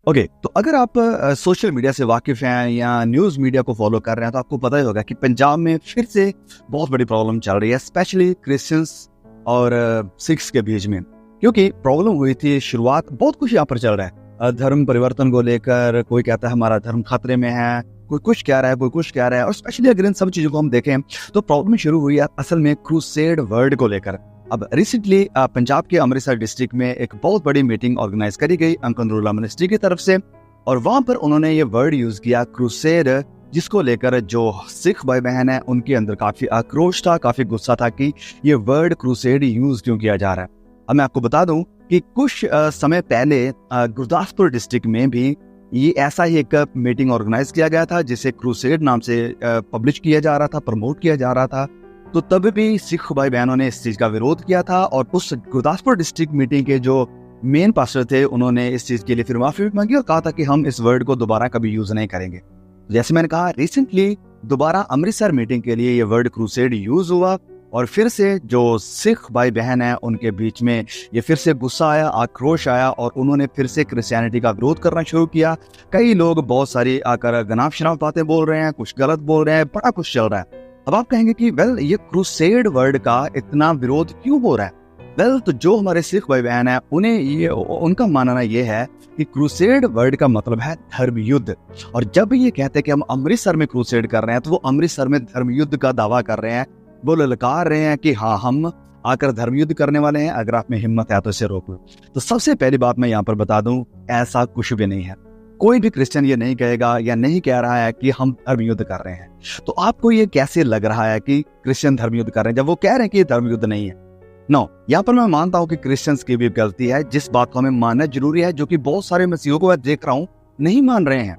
Okay, तो अगर आप सोशल मीडिया से वाकिफ हैं या न्यूज़ मीडिया को फॉलो कर रहे हैं तो आपको पता ही होगा कि पंजाब में फिर से बहुत बड़ी प्रॉब्लम चल रही है, स्पेशली क्रिश्चियंस और सिख्स के बीच में। क्योंकि प्रॉब्लम हुई थी शुरुआत, बहुत कुछ यहाँ पर चल रहा है धर्म परिवर्तन को लेकर। कोई कहता है हमारा धर्म खतरे में है, कोई कुछ कह रहा है, कोई कुछ कह रहा है। और स्पेशली अगर इन सब चीज़ों को हम देखें तो प्रॉब्लम शुरू हुई है असल में क्रूसेड वर्ड को लेकर। अब रिसेंटली पंजाब के अमृतसर डिस्ट्रिक्ट में एक बहुत बड़ी मीटिंग ऑर्गेनाइज करी गई अंकंदरुल्ला मिनिस्ट्री की तरफ से, और वहां पर उन्होंने ये वर्ड यूज किया क्रूसेड, जिसको लेकर जो सिख भाई बहन है उनके अंदर काफी आक्रोश था, काफी गुस्सा था कि ये वर्ड क्रूसेड यूज क्यों किया जा रहा है। अब मैं आपको बता दूं कि कुछ समय पहले गुरदासपुर डिस्ट्रिक्ट में भी ये ऐसा ही एक मीटिंग ऑर्गेनाइज किया गया था जिसे क्रूसेड नाम से पब्लिश किया जा रहा था, प्रमोट किया जा रहा था। तो तब भी सिख भाई बहनों ने इस चीज का विरोध किया था, और उस गुरदासपुर डिस्ट्रिक्ट मीटिंग के जो मेन पास्टर थे उन्होंने इस चीज के लिए फिर माफी मांगी और कहा था कि हम इस वर्ड को दोबारा कभी यूज नहीं करेंगे। जैसे मैंने कहा, रिसेंटली दोबारा अमृतसर मीटिंग के लिए ये वर्ड क्रूसेड यूज हुआ, और फिर से जो सिख भाई बहन है उनके बीच में ये फिर से गुस्सा आया, आक्रोश आया, और उन्होंने फिर से क्रिश्चियनिटी का विरोध करना शुरू किया। कई लोग बहुत सारी आकर गनाफ शनाफ बातें बोल रहे हैं, कुछ गलत बोल रहे हैं, बड़ा कुछ चल रहा है। अब आप कहेंगे कि वेल, ये क्रूसेड वर्ड का इतना विरोध क्यों हो रहा है? वेल, तो जो हमारे सिख भाई बहन है उनका मानना ये है कि क्रूसेड वर्ड का मतलब है धर्म युद्ध। और जब ये कहते हैं कि हम अमृतसर में क्रूसेड कर रहे हैं तो वो अमृतसर में धर्म युद्ध का दावा कर रहे हैं, वो ललकार रहे हैं कि हाँ, हम आकर धर्म युद्ध करने वाले हैं, अगर आप में हिम्मत है तो इसे रोक लो। तो सबसे पहली बात मैं यहाँ पर बता दूं, ऐसा कुछ भी नहीं है। कोई भी क्रिश्चियन ये नहीं कहेगा या नहीं कह रहा है कि हम धर्म युद्ध कर रहे हैं। तो आपको ये कैसे लग रहा है कि क्रिश्चियन धर्म युद्ध कर रहे हैं जब वो कह रहे हैं कि ये धर्म युद्ध नहीं है? नो, यहाँ पर मैं मानता हूँ कि क्रिश्चियंस की भी गलती है, जिस बात को हमें मानना जरूरी है, जो कि बहुत सारे मसीहों को मैं देख रहा हूँ नहीं मान रहे हैं।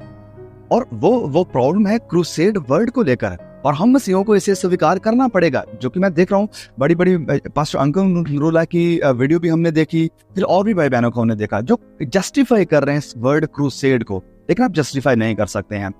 और वो प्रॉब्लम है क्रूसेड वर्ड को लेकर, और हम मसीहों को इसे स्वीकार करना पड़ेगा, जो कि मैं देख रहा हूँ। बड़ी बड़ी पास्टर अंकंदरुल्ला की वीडियो भी हमने देखी, फिर और भी भाई बहनों को हमने देखा जो जस्टिफाई कर रहे हैं इस वर्ड क्रूसेड को, लेकिन आप जस्टिफाई नहीं कर सकते हैं।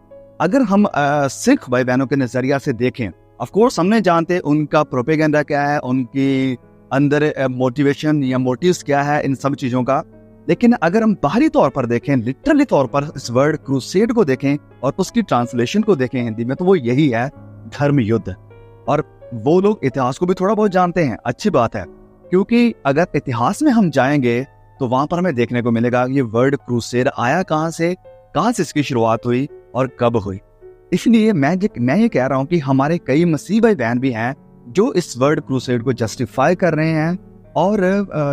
अगर हम सिख भाई बहनों के नजरिया से देखें, ऑफ कोर्स हमने जानते उनका प्रोपेगेंडा क्या है, उनकी अंदर मोटिवेशन या मोटिव्स क्या है इन सब चीजों का। लेकिन अगर हम बाहरी तौर पर देखें, लिटरली तौर पर इस वर्ड क्रूसेड को देखें और उसकी ट्रांसलेशन को देखें हिंदी में, तो वो यही है, धर्म युद्ध। और वो लोग इतिहास को भी थोड़ा बहुत जानते हैं, अच्छी बात है, क्योंकि अगर इतिहास में हम जाएंगे तो वहां पर हमें देखने को मिलेगा ये वर्ड क्रूसेड आया कहां से इसकी शुरुआत हुई और कब हुई। इसलिए मैं ये कह रहा हूं कि हमारे कई मसीह भाई बहन भी हैं जो इस वर्ड क्रूसेड को जस्टिफाई कर रहे हैं और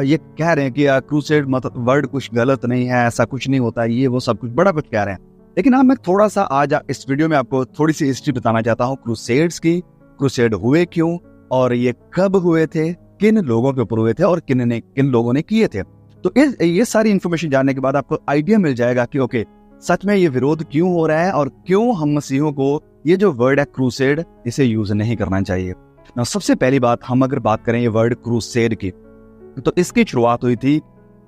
ये कह रहे हैं कि क्रूसेड मतलब वर्ड कुछ गलत नहीं है, ऐसा कुछ नहीं होता, ये वो सब कुछ बड़ा कुछ कह रहे हैं। लेकिन मैं थोड़ा सा आज इस वीडियो में आपको थोड़ी सी हिस्ट्री बताना चाहता हूँ क्रूसेड्स की। क्रूसेड हुए क्यों और ये कब हुए थे, किन लोगों के ऊपर हुए थे और किन लोगों ने किए थे। तो ये सारी इन्फॉर्मेशन जानने के बाद आपको आइडिया मिल जाएगा कि ओके, सच में ये विरोध क्यों हो रहा है और क्यों हम मसीहों को ये जो वर्ड है क्रूसेड, इसे यूज नहीं करना चाहिए। ना, सबसे पहली बात, हम अगर बात करें ये वर्ड क्रूसेड की, तो इसकी शुरुआत हुई थी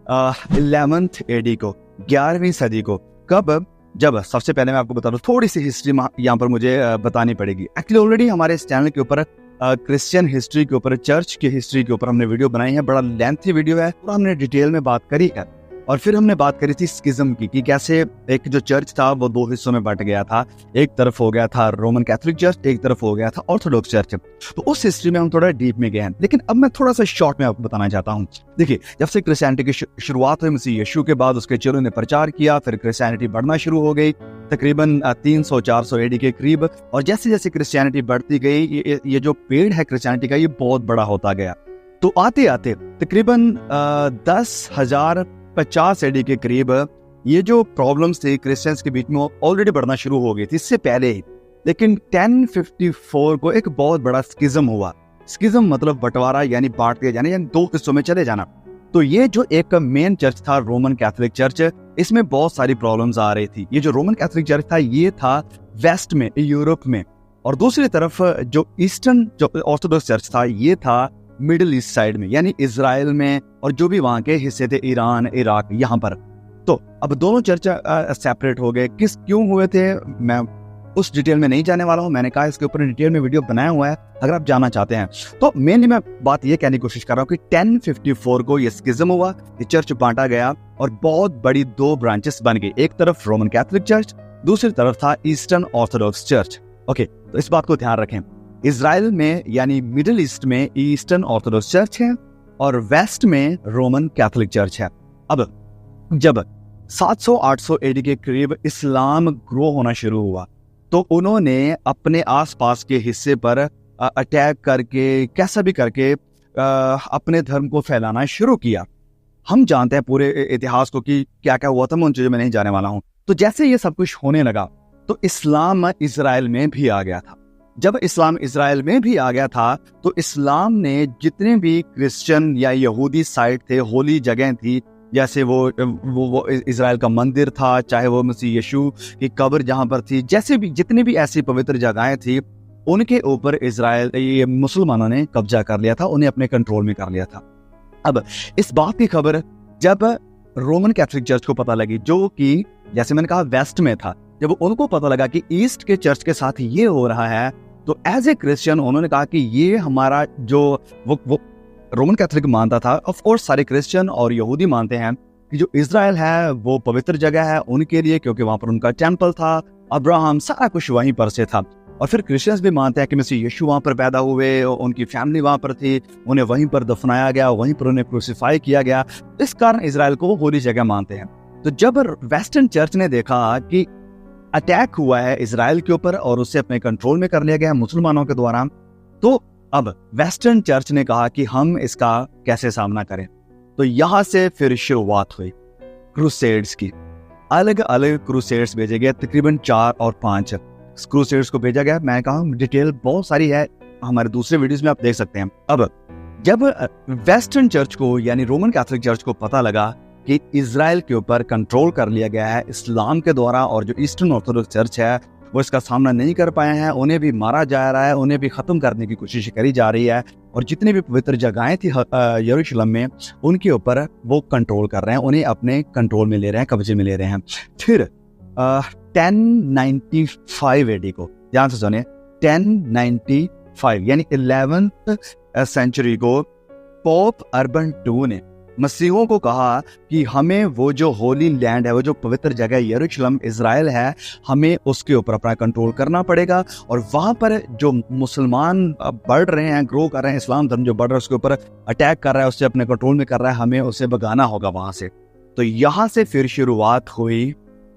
11th AD को, 11वीं सदी को। कब? जब सबसे पहले मैं आपको बता दूं, थोड़ी सी हिस्ट्री यहाँ पर मुझे बतानी पड़ेगी। एक्चुअली ऑलरेडी हमारे इस चैनल के ऊपर क्रिश्चियन हिस्ट्री के ऊपर, चर्च की हिस्ट्री के ऊपर हमने वीडियो बनाई है, बड़ा लेंथी वीडियो है, पूरा हमने डिटेल में बात करी है। और फिर हमने बात करी थी स्किज्म की, कि कैसे एक जो चर्च था वो दो हिस्सों में बट गया था। एक तरफ हो गया था रोमन कैथोलिक चर्च, एक तरफ हो गया था ऑर्थोडॉक्स चर्च। तो उस हिस्ट्री में हम थोड़ा डीप में गए हैं, लेकिन अब मैं थोड़ा सा शॉर्ट में आपको बताना चाहता हूँ। देखिए, जब से क्रिश्चियनिटी की शुरुआत हुई मसीह यीशु के बाद, उसके चेलों ने प्रचार किया, फिर क्रिश्चियनिटी बढ़ना शुरू हो गई तकरीबन 300-400 AD के करीब। और जैसे जैसे क्रिश्चियनिटी बढ़ती गई, ये जो पेड़ है क्रिश्चियनिटी का, ये बहुत बड़ा होता गया। तो आते आते तकरीबन 10,050 AD के करीब ये जो प्रॉब्लम्स थी क्रिश्चियंस के बीच में, ऑलरेडी बढ़ना शुरू हो गई थी इससे पहले ही। लेकिन 1054 को एक बहुत बड़ा स्किज्म हुआ। स्किज्म मतलब बंटवारा, यानी बांट दिया जाना, यानी दो हिस्सों में चले जाना। तो ये जो एक मेन चर्च था रोमन कैथोलिक चर्च, इसमें बहुत सारी प्रॉब्लम्स आ रही थी। ये जो रोमन कैथोलिक चर्च था ये था वेस्ट में, यूरोप में, और दूसरी तरफ जो ईस्टर्न जो ऑर्थोडॉक्स चर्च था ये था मिडिल ईस्ट साइड में, यानी इजराइल में, और जो भी वहां के हिस्से थे, ईरान, इराक, यहाँ पर। तो अब दोनों चर्च सेपरेट हो गए। क्यों हुए थे, मैं उस डिटेल में नहीं जाने वाला हूं। मैंने कहा इसके ऊपर डिटेल में वीडियो बनाया हुआ है, अगर आप जानना चाहते हैं। तो मेनली मैं बात ये कहने की कोशिश कर रहा हूँ कि 1054 को ये स्किज्म हुआ, ये चर्च बांटा गया और बहुत बड़ी 2 ब्रांचेस बन गई। एक तरफ रोमन कैथोलिक चर्च, दूसरी तरफ था ईस्टर्न ऑर्थोडॉक्स चर्च। ओके, तो इस बात को ध्यान रखें, इजराइल में यानी मिडिल ईस्ट में ईस्टर्न ऑर्थोडॉक्स चर्च है और वेस्ट में रोमन कैथोलिक चर्च है। अब जब 700-800 एडी के करीब इस्लाम ग्रो होना शुरू हुआ तो उन्होंने अपने आसपास के हिस्से पर अटैक करके, कैसा भी करके अपने धर्म को फैलाना शुरू किया। हम जानते हैं पूरे इतिहास को कि क्या क्या हुआ था, मैं उन चीजों में नहीं जाने वाला हूं। तो जैसे ये सब कुछ होने लगा तो इस्लाम इजराइल में भी आ गया था। जब इस्लाम इजराइल में भी आ गया था तो इस्लाम ने जितने भी क्रिश्चियन या यहूदी साइट थे, होली जगह थी, जैसे वो इजराइल का मंदिर था, चाहे वो मसीह यीशु की कब्र जहां पर थी, जैसे भी जितनी भी ऐसी पवित्र जगहें थी, उनके ऊपर इजराइल ये मुसलमानों ने कब्जा कर लिया था, उन्हें अपने कंट्रोल में कर लिया था। अब इस बात की खबर जब रोमन कैथोलिक चर्च को पता लगी, जो कि जैसे मैंने कहा वेस्ट में था, जब उनको पता लगा कि ईस्ट के चर्च के साथ ये हो रहा है, तो एज ए क्रिश्चियन उन्होंने कहा कि ये हमारा जो वो रोमन कैथोलिक मानता था, ऑफ कोर्स सारे क्रिश्चियन और यहूदी मानते हैं कि जो इजराइल है वो पवित्र जगह है उनके लिए, क्योंकि वहां पर उनका टेंपल था, अब्राहम, सारा कुछ वहीं पर से था। और फिर क्रिश्चियंस भी मानते हैं कि मसीह यीशु वहां पर पैदा हुए, उनकी फैमिली वहां पर थी, उन्हें वहीं पर दफनाया गया, वहीं पर उन्हें क्रूसिफाई किया गया। इस कारण इजराइल को वो होली जगह मानते हैं। तो जब वेस्टर्न चर्च ने देखा कि अटैक हुआ है इजराइल के ऊपर और उसे अपने कंट्रोल में कर लिया गया है मुसलमानों के द्वारा, तो अब वेस्टर्न चर्च ने कहा कि हम इसका कैसे सामना करें। तो यहां से फिर शुरुआत हुई क्रूसेड्स की। अलग अलग क्रूसेड्स भेजे गए, तकरीबन 4 और 5 क्रूसेड्स को भेजा गया। मैं कहा डिटेल बहुत सारी है, हमारे दूसरे वीडियोस में आप देख सकते हैं। अब जब वेस्टर्न चर्च को यानी रोमन कैथोलिक चर्च को पता लगा कि इजराइल के ऊपर कंट्रोल कर लिया गया है इस्लाम के द्वारा और जो ईस्टर्न ऑर्थोडॉक्स चर्च है वो इसका सामना नहीं कर पाए हैं, उन्हें भी मारा जा रहा है, उन्हें भी खत्म करने की कोशिश करी जा रही है, और जितनी भी पवित्र जगहें थी यरूशलेम में उनके ऊपर वो कंट्रोल कर रहे हैं, उन्हें अपने कंट्रोल में ले रहे हैं, कब्जे में ले रहे हैं। फिर 1095 एडी को ध्यान से सुनिए, 1095 यानी 11th सेंचुरी को पोप अर्बन II ने मसीहों को कहा कि हमें वो जो होली लैंड है, वो जो पवित्र जगह यरूशलेम इजराइल है, हमें उसके ऊपर अपना कंट्रोल करना पड़ेगा, और वहां पर जो मुसलमान बढ़ रहे हैं, ग्रो कर रहे हैं, इस्लाम धर्म जो बढ़ रहा है उसके ऊपर अटैक कर रहा है, उससे अपने कंट्रोल में कर रहा है, हमें उसे भगाना होगा वहां से। तो यहां से फिर शुरुआत हुई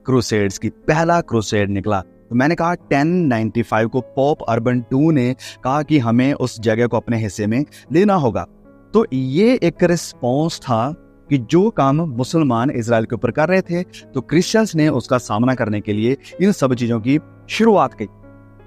क्रूसेड्स की। पहला क्रूसेड निकला, तो मैंने कहा 1095 को पोप अर्बन II ने कहा कि हमें उस जगह को अपने हिस्से में लेना होगा। तो ये एक रिस्पॉन्स था कि जो काम मुसलमान इजराइल के ऊपर कर रहे थे, तो क्रिश्चियंस ने उसका सामना करने के लिए इन सब चीजों की शुरुआत की।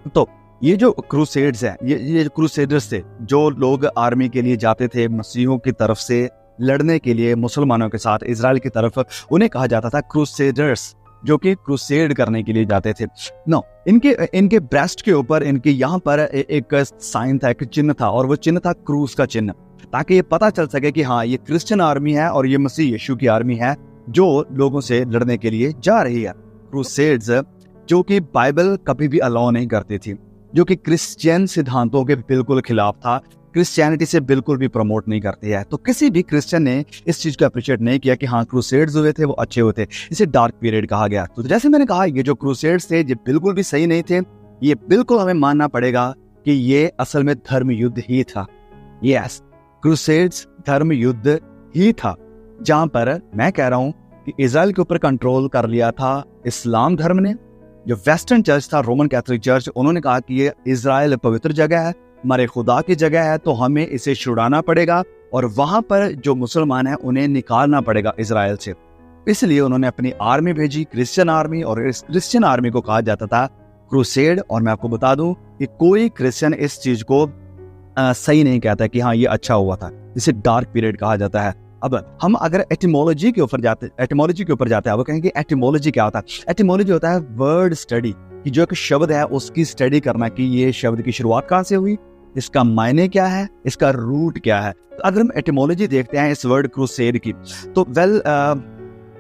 तो ये जो क्रूसेड्स है, ये क्रूसेडर्स थे, जो लोग आर्मी के लिए जाते थे मसीहों की तरफ से लड़ने के लिए मुसलमानों के साथ इजराइल की तरफ, उन्हें कहा जाता था क्रूसेडर्स, जो कि क्रूसेड करने के लिए जाते थे। नो, इनके ब्रेस्ट के ऊपर, इनके यहाँ पर एक साइन था, एक चिन्ह था, और वो चिन्ह था क्रूस का चिन्ह, ताकि ये पता चल सके कि हाँ, ये क्रिश्चियन आर्मी है और ये मसीह यीशु की आर्मी है जो लोगों से लड़ने के लिए जा रही है। क्रूसेड्स जो कि बाइबल कभी भी अलाउ नहीं करती थी, जो कि क्रिश्चियन सिद्धांतों के बिल्कुल खिलाफ था, क्रिश्चियनिटी से बिल्कुल भी प्रमोट नहीं करती है। तो किसी भी क्रिश्चियन ने इस चीज को अप्रिशिएट नहीं किया कि हाँ, क्रूसेड्स हुए थे वो अच्छे हुए थे, इसे डार्क पीरियड कहा गया। तो जैसे मैंने कहा, ये जो क्रूसेड्स थे ये बिल्कुल भी सही नहीं थे, ये बिल्कुल हमें मानना पड़ेगा कि ये असल में धर्म युद्ध ही था। यस, क्रूसेड्स धर्म युद्ध ही था, जहां पर मैं कह रहा हूं कि इजराइल के ऊपर कंट्रोल कर लिया था इस्लाम धर्म ने। जो वेस्टर्न चर्च था, रोमन कैथोलिक चर्च, उन्होंने कहा कि ये इजराइल पवित्र जगह है, हमारे खुदा की जगह है, तो हमें इसे छुड़ाना पड़ेगा, और वहां पर जो मुसलमान हैं उन्हें निकालना पड़ेगा इजराइल से। इसलिए उन्होंने अपनी आर्मी भेजी, क्रिश्चियन आर्मी, और इस क्रिश्चियन आर्मी को कहा जाता था क्रूसेड। और मैं आपको बता दूं कि कोई क्रिश्चियन इस चीज को सही नहीं कहता कि हाँ, ये अच्छा हुआ था, इसे डार्क पीरियड कहा जाता है। अब हम अगर एटिमोलॉजी के ऊपर जाते हैं, वो कहेंगे एटिमोलॉजी क्या होता है। एटिमोलॉजी होता है वर्ड स्टडी, कि जो एक शब्द है उसकी स्टडी करना, कि ये शब्द की शुरुआत कहाँ से हुई, इसका मायने क्या है, इसका रूट क्या है। तो अगर हम एटिमोलॉजी देखते हैं इस वर्ड क्रूसेड की, तो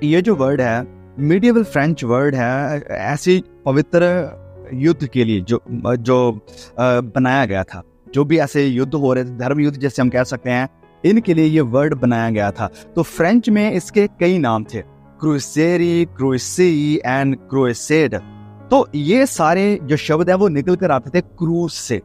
ये जो वर्ड है मिडिएवल फ्रेंच वर्ड है। ऐसी पवित्र युद्ध के लिए जो बनाया गया था, जो भी ऐसे युद्ध हो रहे थे, धर्म युद्ध जैसे हम कह सकते हैं, इनके लिए ये वर्ड बनाया गया था। तो फ्रेंच में इसके कई नाम थे, क्रूसेरी, क्रूसी एंड क्रूसेड। तो ये सारे जो शब्द है वो निकल कर आते थे क्रूस से।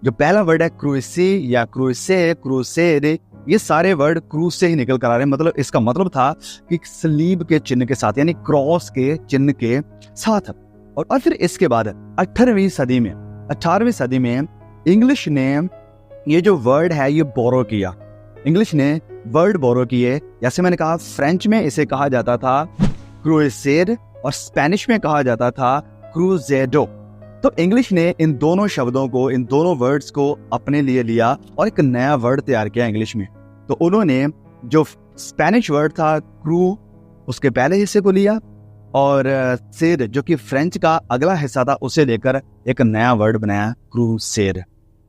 जो पहला वर्ड है क्रूसी या क्रूसे, क्रूसेड, ये सारे वर्ड क्रूस से ही निकल कर आ रहे हैं। मतलब इसका मतलब था कि सलीब के चिन्ह के साथ, यानी क्रॉस के चिन्ह के साथ। और फिर इसके बाद 18वीं सदी में इंग्लिश ने ये जो वर्ड है ये बोरो किया। इंग्लिश ने वर्ड बोरो किए। जैसे मैंने कहा, फ्रेंच में इसे कहा जाता था क्रूसेड और स्पेनिश में कहा जाता था क्रूजेडो। तो इंग्लिश ने इन दोनों शब्दों को, इन दोनों वर्ड्स को अपने लिए लिया और एक नया वर्ड तैयार किया इंग्लिश में। तो उन्होंने जो स्पेनिश वर्ड था क्रू, उसके पहले हिस्से को लिया, और सेड जो कि फ्रेंच का अगला हिस्सा था उसे लेकर एक नया वर्ड बनाया क्रूसेड।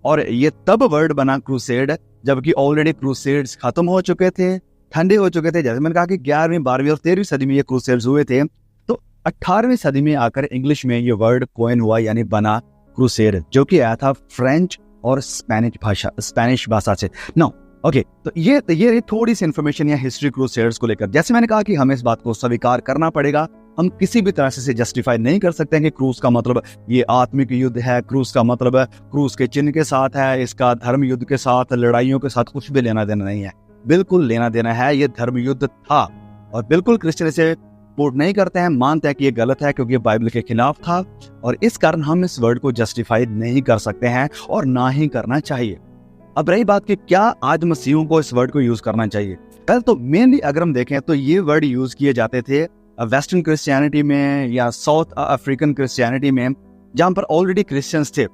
और ये तब वर्ड बना क्रूसेड जबकि ऑलरेडी क्रूसेड्स खत्म हो चुके थे, ठंडे हो चुके थे। जैसे मैंने कहा कि 11वीं, 12वीं और 13वीं सदी में ये क्रूसेड्स हुए थे। तो 18वीं सदी में आकर इंग्लिश में ये वर्ड कोइन हुआ, यानी बना क्रूसेड, जो कि आया था फ्रेंच और स्पेनिश भाषा से। नाउ ओके, तो ये थोड़ी सी इन्फॉर्मेशन या हिस्ट्री क्रूसेड्स को लेकर। जैसे मैंने कहा कि हमें इस बात को स्वीकार करना पड़ेगा, हम किसी भी तरह से जस्टिफाई नहीं कर सकते हैं कि क्रूस का मतलब ये आत्मिक युद्ध है, क्रूस का मतलब क्रूस के चिन्ह के साथ है, इसका धर्म युद्ध के साथ, लड़ाइयों के साथ कुछ भी लेना देना नहीं है। बिल्कुल लेना देना है, ये धर्म युद्ध था। और बिल्कुल क्रिश्चियन इसे सपोर्ट नहीं करते हैं, मानते हैं कि ये गलत है क्योंकि ये बाइबल के खिलाफ था, और इस कारण हम इस वर्ड को जस्टिफाई नहीं कर सकते हैं और ना ही करना चाहिए। अब रही बात कि क्या आज मसीहों को इस वर्ड को यूज करना चाहिए। पहले तो मेनली अगर हम देखें तो ये वर्ड यूज किए जाते थे वेस्टर्न क्रिश्चियनिटी में या साउथ अफ्रीकन क्रिश्चियनिटी में, जहां पर ऑलरेडी क्रिश्चियंस थे।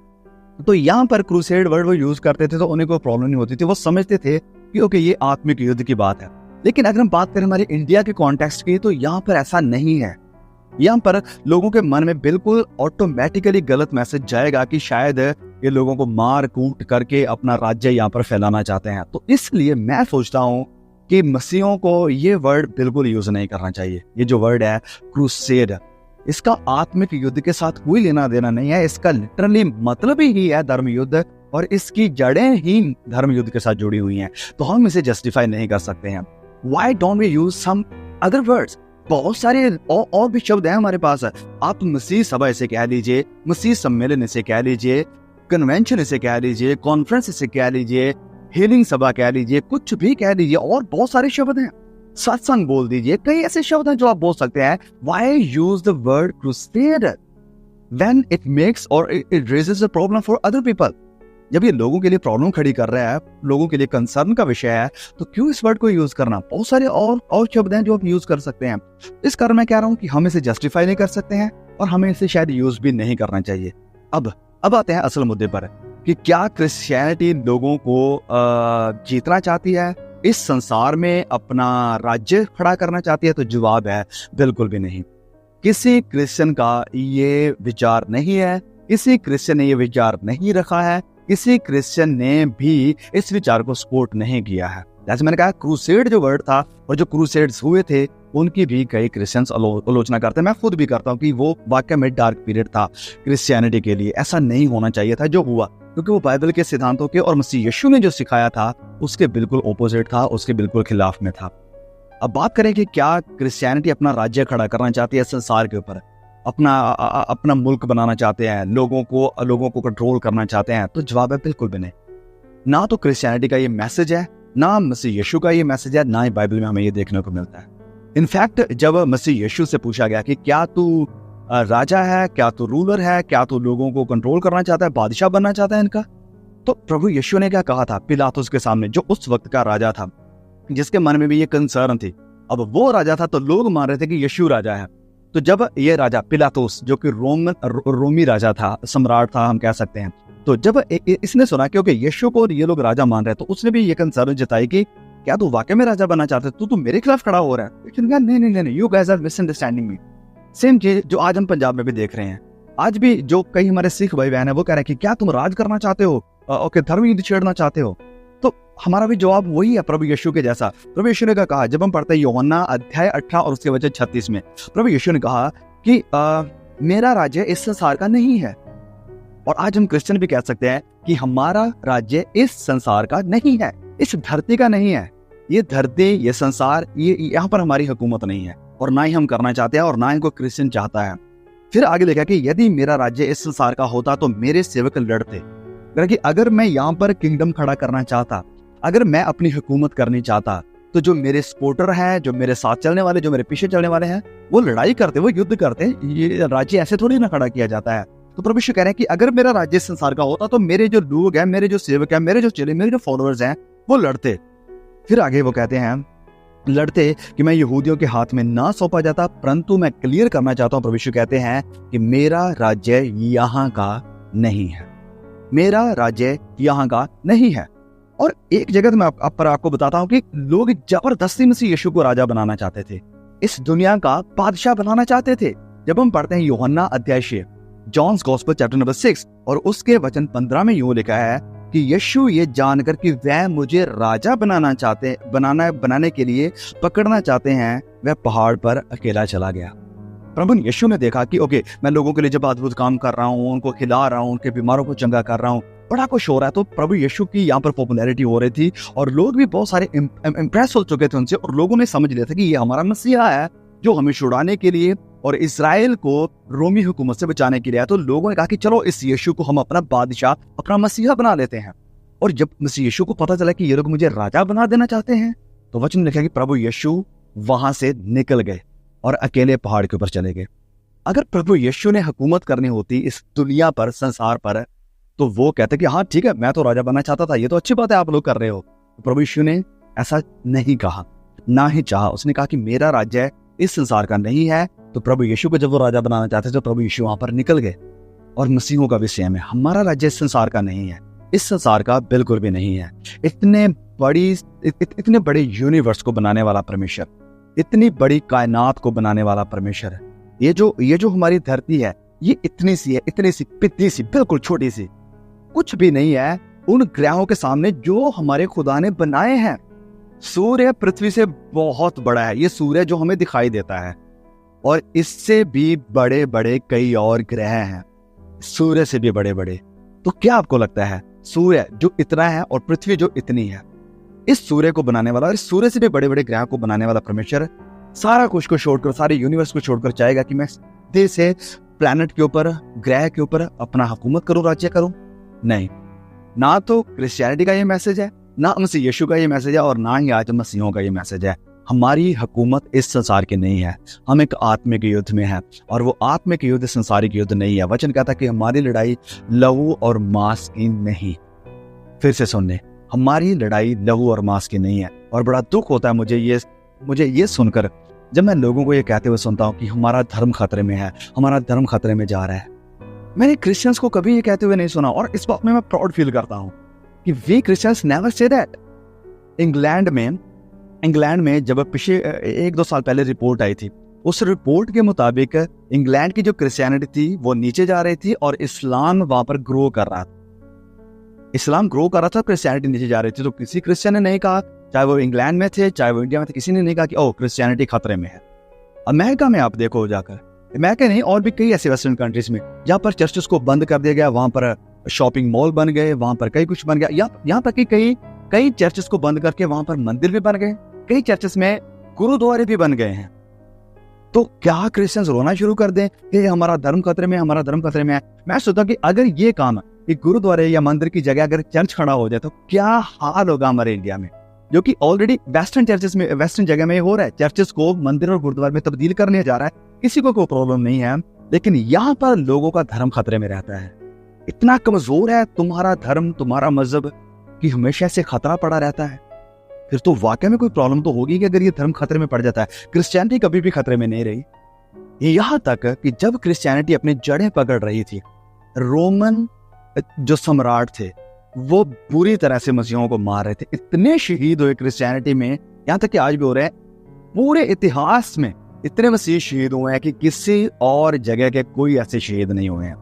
तो यहाँ पर क्रूसेड वर्ड वो यूज करते थे तो उन्हें कोई प्रॉब्लम नहीं होती थी, वो समझते थे कि ओके ये आत्मिक युद्ध की बात है। लेकिन अगर हम बात करें हमारे इंडिया के कॉन्टेक्स्ट की, तो यहाँ पर ऐसा नहीं है। यहाँ पर लोगों के मन में बिल्कुल ऑटोमेटिकली गलत मैसेज जाएगा कि शायद ये लोगों को मार कूट करके अपना राज्य यहाँ पर फैलाना चाहते हैं। तो इसलिए मैं सोचता हूँ कि मसीहों को ये वर्ड बिल्कुल यूज नहीं करना चाहिए। ये जो वर्ड है क्रूसेड, इसका आत्मिक युद्ध के साथ कोई लेना देना नहीं है। इसका लिटरली मतलब ही है धर्म युद्ध, और इसकी जड़ें ही धर्म युद्ध के साथ जुड़ी हुई हैं। तो हम इसे जस्टिफाई नहीं कर सकते हैं। Why don't we use some other words? बहुत सारे और भी शब्द हैं हमारे पास। आप मसीह सभा इसे कह लीजिए, मसीह सम्मेलन इसे कह लीजिए, कन्वेंशन इसे कह लीजिए, कॉन्फ्रेंस इसे कह लीजिए, हीलिंग सभा कह लीजिए, कुछ भी कह लीजिए, और बहुत सारे शब्द हैं। सत्संग बोल दीजिए, कई ऐसे शब्द हैं जो आप बोल सकते हैं। Why use the word crusade when it makes or it raises a problem for other people? जब ये लोगों के लिए प्रॉब्लम खड़ी कर रहा है, लोगों के लिए कंसर्न का विषय है, तो क्यों इस वर्ड को यूज करना। बहुत सारे और शब्द हैं जो आप यूज कर सकते हैं। इस कारण मैं कह रहा हूं कि हम इसे जस्टिफाई नहीं कर सकते हैं और हमें इसे शायद यूज भी नहीं करना चाहिए। अब आते हैं असल मुद्दे पर कि क्या क्रिश्चियनिटी लोगों को जीतना चाहती है, इस संसार में अपना राज्य खड़ा करना चाहती है। तो जवाब है बिल्कुल भी नहीं। किसी क्रिश्चियन का ये विचार नहीं है, किसी क्रिश्चियन ने ये विचार नहीं रखा है, किसी क्रिश्चियन ने भी इस विचार को सपोर्ट नहीं किया है। जैसे मैंने कहा, क्रूसेड जो वर्ड था और जो क्रूसेड्स हुए थे उनकी भी कई क्रिश्चियंस आलोचना करते हैं। मैं खुद भी करता हूँ कि वो वाकई में डार्क पीरियड था क्रिश्चियनिटी के लिए। ऐसा नहीं होना चाहिए था जो हुआ, क्योंकि वो बाइबल के सिद्धांतों के और मसीह यीशु ने जो सिखाया था उसके बिल्कुल ऑपोजिट था, उसके बिल्कुल खिलाफ में था। अब बात करें कि क्या क्रिश्चियनिटी अपना राज्य खड़ा करना चाहती है संसार के ऊपर, अपना मुल्क बनाना चाहते हैं, लोगों को कंट्रोल करना चाहते हैं। तो जवाब है बिल्कुल भी नहीं। ना तो क्रिश्चियनिटी का ये मैसेज है, ना मसीह यीशु का ये मैसेज है, ना ही बाइबल में हमें ये देखने को मिलता है। इनफैक्ट जब मसीह यीशु से पूछा गया कि क्या तू राजा है, क्या तू रूलर है, क्या तू लोगों को कंट्रोल करना चाहता है, बादशाह बनना चाहता है इनका, तो प्रभु यीशु ने क्या कहा था पिलातुस के सामने, जो उस वक्त का राजा था, जिसके मन में भी ये कंसर्न थी। अब वो राजा था तो लोग मान रहे थे कि यीशु राजा है। तो जब ये राजा पिलातुस, जो कि रोमी राजा था, सम्राट था हम कह सकते हैं, तो जब इसने सुना क्योंकि यीशु को ये लोग राजा मान रहे हैं, तो उसने भी ये कंसर्न जताई कि क्या तू वाकई में राजा बनना चाहता है, तू मेरे खिलाफ खड़ा हो रहा है। नहीं, you guys are misunderstanding me. Same चीज जो आज हम पंजाब में भी देख रहे हैं। आज भी जो कई हमारे सिख भाई बहन है वो कह रहे हैं कि क्या तुम राज करना चाहते हो, ओके धर्म युद्ध छेड़ना चाहते हो। तो हमारा भी जवाब वही है प्रभु यीशु के जैसा। प्रभु यीशु ने कहा, जब हम पढ़ते हैं यूहन्ना अध्याय 18 और उसके वचन 36 में, प्रभु यीशु ने कहा कि मेरा राज्य इस संसार का नहीं है। और आज हम क्रिश्चियन भी कह सकते हैं कि हमारा राज्य इस संसार का नहीं है, इस धरती का नहीं है। ये धरती, ये संसार, ये यहाँ पर हमारी हुकूमत नहीं है, और ना ही हम करना चाहते हैं, और ना ही कोई क्रिश्चियन चाहता है। फिर आगे लिखा कि यदि मेरा राज्य इस संसार का होता तो मेरे सेवक लड़ते। कि अगर मैं यहाँ पर किंगडम खड़ा करना चाहता, अगर मैं अपनी हुकूमत करनी चाहता, तो जो मेरे सपोर्टर हैं, जो मेरे साथ चलने वाले, जो मेरे पीछे चलने वाले हैं, वो लड़ाई करते, वो युद्ध करते। ये राज्य ऐसे थोड़ी ना खड़ा किया जाता है। तो प्रभु यीशु कह रहे हैं कि अगर मेरा राज्य संसार का होता तो मेरे जो लोग हैं, मेरे जो सेवक हैं, मेरे जो चेले, मेरे जो फॉलोअर्स हैं, वो लड़ते। फिर आगे वो कहते हैं लड़ते कि मैं यहूदियों के हाथ में ना सौंपा जाता, परंतु मैं क्लियर करना चाहता हूं, प्रभु यीशु कहते हैं कि मेरा राज्य यहाँ का नहीं है, मेरा राज्य यहाँ का नहीं है। और एक जगह मैं आपको बताता हूं कि लोग जबरदस्ती मसीह यीशु को राजा बनाना चाहते थे, इस दुनिया का बादशाह बनाना चाहते थे। जब हम पढ़ते हैं यूहन्ना अध्याय 6, जॉन्स गॉस्पेल चैप्टर नंबर 6 और उसके वचन 15 में यूं लिखा है कि यीशु ये जानकर कि वह मुझे राजा बनाने के लिए पकड़ना चाहते हैं, वह पहाड़ पर अकेला चला गया। प्रभु यीशु ने देखा कि ओके, मैं लोगों के लिए जब अद्भुत काम कर रहा हूँ, उनको खिला रहा हूँ, उनके बीमारों को चंगा कर रहा हूँ, बड़ा कुछ हो रहा है। तो प्रभु यीशु की यहाँ पर पॉपुलैरिटी हो रही थी और लोग भी बहुत सारे इम्प्रेस हो चुके थे उनसे, और लोगों ने समझ लिया था कि ये हमारा मसीहा है जो हमें छुड़ाने के लिए और इजराइल को रोमी हुकूमत से बचाने के लिए। तो लोगों ने कहा कि चलो इस यीशु को हम अपना बादशाह, अपना मसीहा बना लेते हैं। और जब मसीह यीशु को पता चला कि ये लोग मुझे राजा बना देना चाहते हैं, तो वचन लिखा कि प्रभु यीशु वहां से निकल गए और अकेले पहाड़ के ऊपर चले गए। अगर प्रभु यीशु ने हुकूमत करनी होती इस दुनिया पर, संसार पर, तो वो कहते कि हाँ ठीक है, मैं तो राजा बनना चाहता था, ये तो अच्छी बात है आप लोग कर रहे हो। तो प्रभु यीशु ने ऐसा नहीं कहा, ना ही चाहा। उसने कहा कि मेरा राज्य इस संसार का नहीं है। तो प्रभु यीशु को जब वो राजा बनाना चाहते थे, तो प्रभु यीशु वहां पर निकल गए। और मसीहों का भी सेम है, हमारा राज्य इस संसार का नहीं है, इस संसार का बिल्कुल भी नहीं है। इतने बड़े यूनिवर्स को बनाने वाला परमेश्वर, इतनी बड़ी कायनात को बनाने वाला परमेश्वर, ये जो हमारी धरती है, ये इतनी सी है, इतनी सी पितली सी, बिल्कुल छोटी सी, कुछ भी नहीं है उन ग्रहों के सामने जो हमारे खुदा ने बनाए हैं। सूर्य पृथ्वी से बहुत बड़ा है, ये सूर्य जो हमें दिखाई देता है, और इससे भी बड़े बड़े कई और ग्रह हैं, सूर्य से भी बड़े बड़े। तो क्या आपको लगता है, सूर्य जो इतना है और पृथ्वी जो इतनी है, इस सूर्य को बनाने वाला और इस सूर्य से भी बड़े बड़े ग्रह को बनाने वाला परमेश्वर सारा कुछ को छोड़कर, सारे यूनिवर्स को छोड़कर चाहेगा कि मैं देश से प्लैनेट के ऊपर, ग्रह के ऊपर अपना हुकूमत करूं, राज्य करूं? नहीं, ना तो क्रिश्चियनिटी का ये मैसेज है, ना मसीह यीशु का ये मैसेज है, और ना ही आज मसीहों का ये मैसेज है। हमारी हुकूमत इस संसार की नहीं है, हम एक आत्मिक युद्ध में है, और वो आत्मिक युद्ध संसारिक युद्ध नहीं है। वचन कहता कि हमारी लड़ाई लहू और मांस की नहीं। फिर से सुनने, हमारी लड़ाई लहू और मांस की नहीं है। और बड़ा दुख होता है मुझे ये सुनकर, जब मैं लोगों को ये कहते हुए सुनता हूँ कि हमारा धर्म खतरे में है, हमारा धर्म खतरे में जा रहा है। मैंने क्रिश्चियंस को कभी ये कहते हुए नहीं सुना, और इस बात में मैं प्राउड फील करता हूँ कि we Christians never say that. England में जब पिछले 1-2 साल पहले रिपोर्ट आई थी, उस रिपोर्ट के मुताबिक इंग्लैंड की जो क्रिश्चियनिटी थी वो नीचे जा रही थी और इस्लाम वहां पर ग्रो कर रहा था। इस्लाम ग्रो कर रहा था, क्रिश्चियनिटी नीचे जा रही थी। तो किसी क्रिश्चियन ने नहीं कहा, चाहे वो इंग्लैंड में थे, चाहे वो इंडिया में थे, किसी ने नहीं कहा कि ओह क्रिश्चियनिटी खतरे में है। अमेरिका में आप देखो जाकर, अमेरिका नहीं और भी कई ऐसे वेस्टर्न कंट्रीज में जहाँ पर चर्चेस को बंद कर दिया गया, वहां पर शॉपिंग मॉल बन गए, वहां पर कई कुछ बन गया। यहाँ पर कई चर्चेस को बंद करके वहां पर मंदिर भी बन गए, कई चर्चेस में गुरुद्वारे भी बन गए हैं। तो क्या क्रिश्चियंस रोना शुरू कर दें कि हमारा धर्म खतरे में, हमारा धर्म खतरे में है? मैं सोचता कि अगर ये काम एक गुरुद्वारे या मंदिर की जगह अगर चर्च खड़ा हो जाए तो क्या हाल होगा हमारे इंडिया में, जो कि ऑलरेडी वेस्टर्न जगह में हो रहा है। चर्चेस को मंदिर और गुरुद्वारे में तब्दील कर लिया जा रहा है, किसी को कोई प्रॉब्लम नहीं है, लेकिन यहाँ पर लोगों का धर्म खतरे में रहता है। इतना कमजोर है तुम्हारा धर्म, तुम्हारा मजहब, कि हमेशा से खतरा पड़ा रहता है। फिर तो वाकई में कोई प्रॉब्लम तो होगी कि अगर ये धर्म खतरे में पड़ जाता है। क्रिश्चियनिटी कभी भी खतरे में नहीं रही। यहाँ तक कि जब क्रिश्चियनिटी अपनी जड़ें पकड़ रही थी, रोमन जो सम्राट थे वो बुरी तरह से मसीहों को मार रहे थे। इतने शहीद हुए क्रिश्चियनिटी में, यहाँ तक कि आज भी हो रहे हैं। पूरे इतिहास में इतने मसीह शहीद हुए हैं कि किसी और जगह के कोई ऐसे शहीद नहीं हुए हैं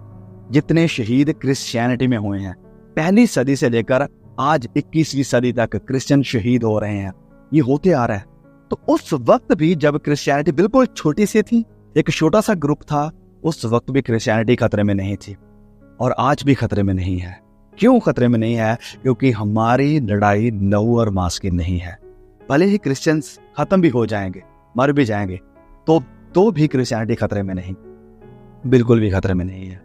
जितने शहीद क्रिश्चियनिटी में हुए हैं। पहली सदी से लेकर आज 21वीं सदी तक क्रिश्चियन शहीद हो रहे हैं, ये होते आ रहा है। तो उस वक्त भी जब क्रिश्चियनिटी बिल्कुल छोटी सी थी, एक छोटा सा ग्रुप था, उस वक्त भी क्रिश्चियनिटी खतरे में नहीं थी। और आज भी खतरे में नहीं है। क्यों खतरे में नहीं है? क्योंकि हमारी लड़ाई लहू और मांस की नहीं है। भले ही क्रिश्चियंस खत्म भी हो जाएंगे, मर भी जाएंगे, तो भी क्रिश्चियनिटी खतरे में नहीं, बिल्कुल भी खतरे में नहीं है।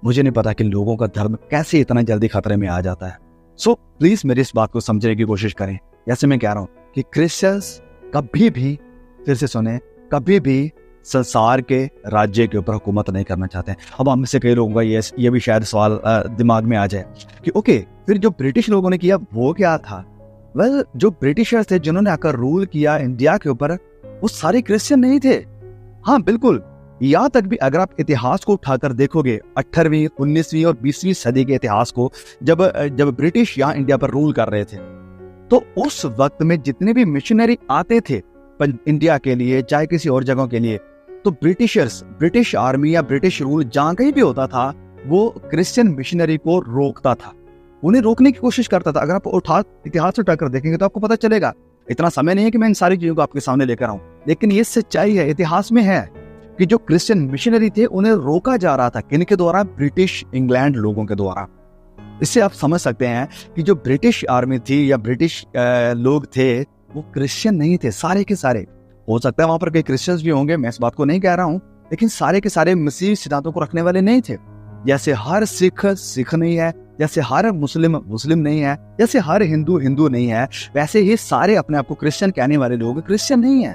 मुझे नहीं पता कि लोगों का धर्म कैसे इतना जल्दी खतरे में आ जाता है। सो प्लीज मेरी इस बात को समझने की कोशिश करें। जैसे मैं कह रहा हूं कि क्रिश्चियंस कभी भी, फिर से सुने, कभी भी संसार के राज्य के ऊपर हुकूमत नहीं करना चाहते हैं। अब हम में से कई लोगों का ये भी शायद सवाल दिमाग में आ जाए कि ओके, फिर जो ब्रिटिश लोगों ने किया वो क्या था? वेल, जो ब्रिटिशर्स थे जिन्होंने आकर रूल किया इंडिया के ऊपर, वो सारे क्रिश्चियन नहीं थे। हाँ बिल्कुल, यहाँ तक भी अगर आप इतिहास को उठाकर देखोगे, 18वीं, 19वीं और 20वीं सदी के इतिहास को, जब ब्रिटिश यहाँ इंडिया पर रूल कर रहे थे, तो उस वक्त में जितने भी मिशनरी आते थे इंडिया के लिए, चाहे किसी और जगहों के लिए, तो ब्रिटिश आर्मी या ब्रिटिश रूल जहां कहीं भी होता था, वो क्रिश्चियन मिशनरी को रोकता था, उन्हें रोकने की कोशिश करता था। अगर आप इतिहास उठाकर देखेंगे तो आपको पता चलेगा। इतना समय नहीं है कि मैं इन सारी चीजों को आपके सामने लेकर आऊं, लेकिन ये सच्चाई है, इतिहास में है कि जो क्रिश्चियन मिशनरी थे उन्हें रोका जा रहा था। किनके द्वारा? ब्रिटिश इंग्लैंड लोगों के द्वारा। इससे आप समझ सकते हैं कि जो ब्रिटिश आर्मी थी या ब्रिटिश लोग थे, वो क्रिश्चियन नहीं थे, सारे के सारे। हो सकता है वहां पर कई क्रिश्चियंस भी होंगे, मैं इस बात को नहीं कह रहा हूं, लेकिन सारे के सारे मसीही सिद्धांतों को रखने वाले नहीं थे। जैसे हर सिख नहीं है, जैसे हर मुस्लिम नहीं है, जैसे हर हिंदू नहीं है, वैसे ही सारे अपने आप को क्रिश्चियन कहने वाले लोग क्रिश्चियन नहीं है।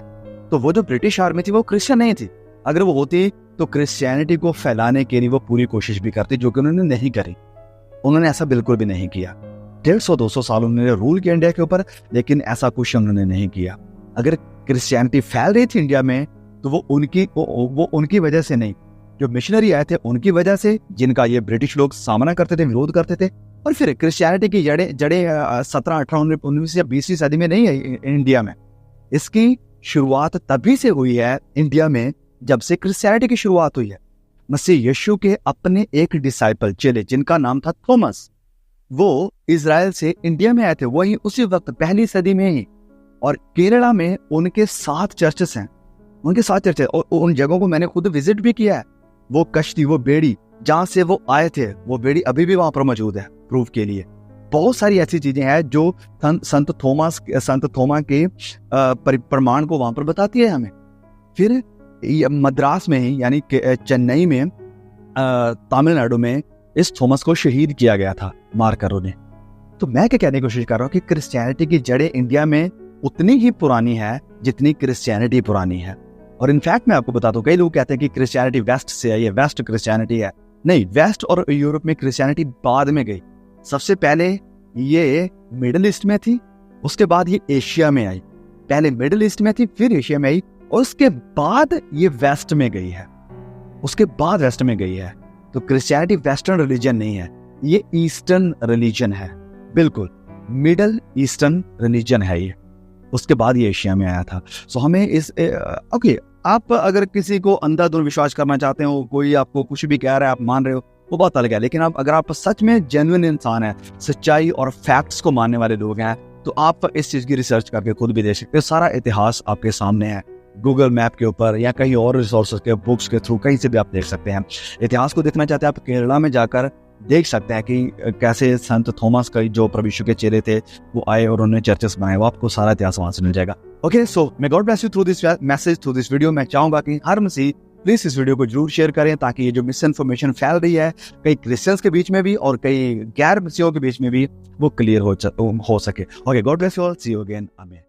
तो वो जो ब्रिटिश आर्मी थी वो क्रिश्चियन नहीं थी। अगर वो होती तो क्रिश्चियनिटी को फैलाने के लिए वो पूरी कोशिश भी करती, जो कि उन्होंने नहीं करी। उन्होंने ऐसा बिल्कुल भी नहीं किया। 150-200 साल उन्होंने रूल किया इंडिया के ऊपर, लेकिन ऐसा कुछ उन्होंने नहीं किया। अगर क्रिश्चियनिटी फैल रही थी इंडिया में, तो वो उनकी वजह से नहीं, जो मिशनरी आए थे उनकी वजह से, जिनका ये ब्रिटिश लोग सामना करते थे, विरोध करते थे। और फिर क्रिश्चियनिटी की जड़ें 17, 18, 19 या 20वीं सदी में नहीं है इंडिया में। इसकी शुरुआत तभी से हुई है इंडिया में जब से क्रिश्चियनिटी की शुरुआत हुई है। मसीह यीशु के अपने एक डिसाइपल, चेले, जिनका नाम था थॉमस, वो इजराइल से इंडिया में आए थे, वही उसी वक्त पहली सदी में ही। और केरला में उनके 7 चर्चेस हैं, और उन जगहों को मैंने खुद विजिट भी किया है। वो कश्ती, वो बेड़ी जहां से वो आए थे, वो बेड़ी अभी भी वहां पर मौजूद है प्रूफ के लिए। बहुत सारी ऐसी चीजें हैं जो संत थोमा के प्रमाण को वहां पर बताती है हमें। फिर मद्रास में ही, यानी चेन्नई में, तमिलनाडु में, इस थॉमस को शहीद किया गया था मारकर उन्हें। तो मैं क्या कहने की कोशिश कर रहा हूँ कि क्रिश्चियनिटी की जड़ें इंडिया में उतनी ही पुरानी है जितनी क्रिश्चियनिटी पुरानी है। और इनफैक्ट मैं आपको बता दूं, कई लोग कहते हैं कि क्रिश्चियनिटी वेस्ट से है, ये वेस्ट क्रिश्चियनिटी है। नहीं, वेस्ट और यूरोप में क्रिश्चियनिटी बाद में गई। सबसे पहले ये मिडिल ईस्ट में थी, उसके बाद ये एशिया में आई। पहले मिडिल ईस्ट में थी, फिर एशिया में आई, और उसके बाद ये वेस्ट में गई है, तो क्रिश्चियनिटी वेस्टर्न रिलीजन नहीं है, ये ईस्टर्न रिलीजन है, बिल्कुल मिडल ईस्टर्न रिलीजन है ये। उसके बाद ये एशिया में आया था। सो हमें ओके, आप अगर किसी को अंधाधुंध विश्वास करना चाहते हो, कोई आपको कुछ भी कह रहा है, आप मान रहे हो, वो बात अलग है। लेकिन अगर आप सच में जेन्युइन इंसान है, सच्चाई और फैक्ट्स को मानने वाले लोग हैं, तो आप इस चीज की रिसर्च करके खुद भी देख सकते हो। सारा इतिहास आपके सामने है, गूगल मैप के ऊपर या कहीं और रिसोर्सेज के, बुक्स के थ्रू, कहीं से भी आप देख सकते हैं। इतिहास को देखना चाहते हैं, आप केरला में जाकर देख सकते हैं कि कैसे संत थॉमस का जो प्रभु यीशु के चेले थे वो आए और उन्होंने चर्चेस बनाए। वो आपको सारा इतिहास वहां से मिल जाएगा। Okay, so may God bless you through this message, through this video. मैं चाहूंगा कि हर मसीह प्लीज इस वीडियो को जरूर शेयर करें, ताकि ये जो मिस इन्फॉर्मेशन फैल रही है कई क्रिश्चियंस के बीच में भी और कई गैर मसीहों के बीच में भी, वो क्लियर हो सके। Okay, God bless you all, see you again, आमीन।